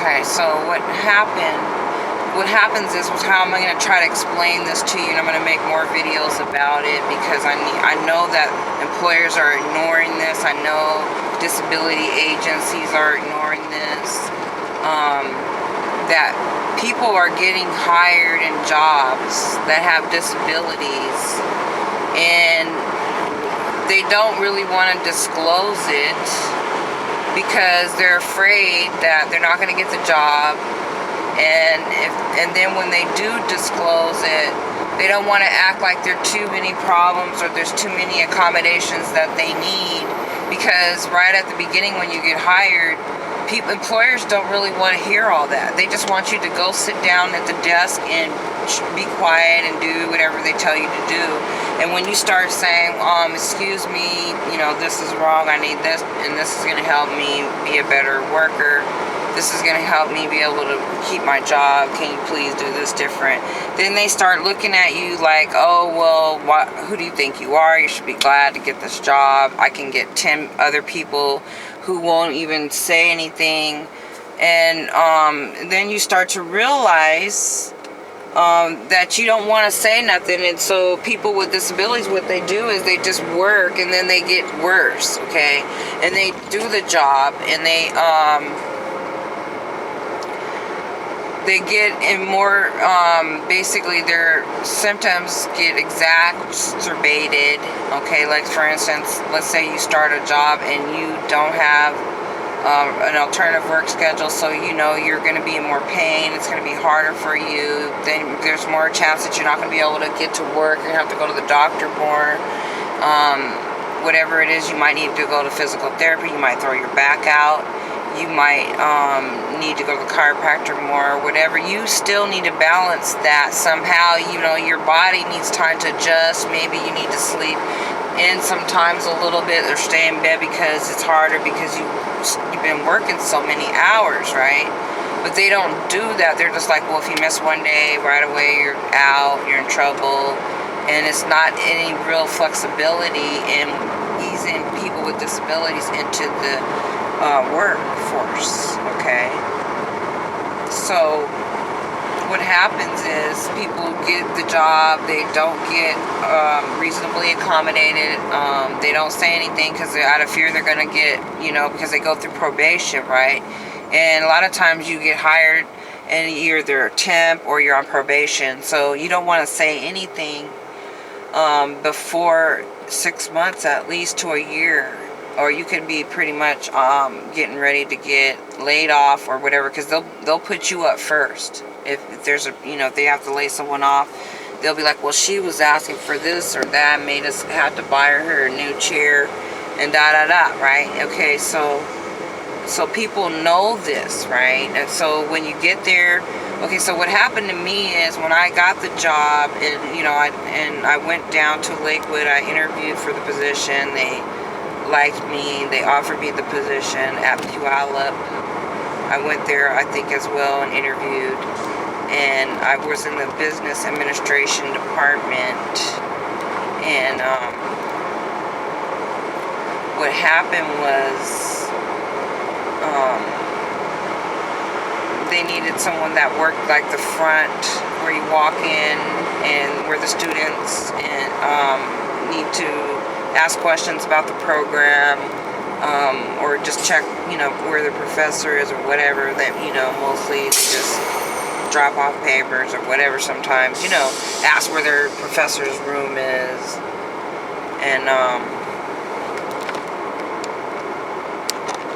Okay, so what happens is, how am I going to try to explain this to you, and I'm going to make more videos about it, because I know that employers are ignoring this. I know disability agencies are ignoring this. That people are getting hired in jobs that have disabilities, and they don't really want to disclose it because they're afraid that they're not going to get the job. And then when they do disclose it, they don't want to act like there are too many problems or there's too many accommodations that they need, because right at the beginning when you get hired, employers don't really want to hear all that. They just want you to go sit down at the desk and be quiet and do whatever they tell you to do. And when you start saying, excuse me, this is wrong, I need this, and this is going to help me be a better worker, this is going to help me be able to keep my job, can you please do this different? Then they start looking at you like, oh, well, who do you think you are? You should be glad to get this job. I can get 10 other people who won't even say anything. And then you start to realize that you don't want to say nothing. And so people with disabilities, what they do is they just work, and then they get worse, okay? And they do the job, and they get in more, basically their symptoms get exacerbated, okay? Like for instance, let's say you start a job and you don't have an alternative work schedule, so you're going to be in more pain, it's going to be harder for you, then there's more chance that you're not going to be able to get to work, you're going to have to go to the doctor more, whatever it is, you might need to go to physical therapy, you might throw your back out, you might need to go to the chiropractor more, or whatever. You still need to balance that somehow. Your body needs time to adjust. Maybe you need to sleep in sometimes a little bit, or stay in bed because it's harder because you've been working so many hours, right? But they don't do that. They're just like, well, if you miss one day, right away you're out, you're in trouble. And it's not any real flexibility in easing people with disabilities into the workforce, okay? So what happens is people get the job, they don't get reasonably accommodated, they don't say anything because they're out of fear they're going to get, because they go through probation, right? And a lot of times you get hired and you're either a temp or you're on probation, so you don't want to say anything before 6 months at least to a year, or you can be pretty much getting ready to get laid off or whatever, because they'll put you up first. If there's if they have to lay someone off, they'll be like, well, she was asking for this or that, made us have to buy her a new chair, and da-da-da, right? Okay, so people know this, right? And so when you get there, okay, so what happened to me is when I got the job, and I went down to Lakewood, I interviewed for the position, they liked me, they offered me the position at Puyallup. I went there, I think, as well, and interviewed, and I was in the business administration department, and what happened was they needed someone that worked like the front where you walk in and where the students need to ask questions about the program, or just check where the professor is or whatever, that mostly they just drop off papers or whatever, sometimes ask where their professor's room is, and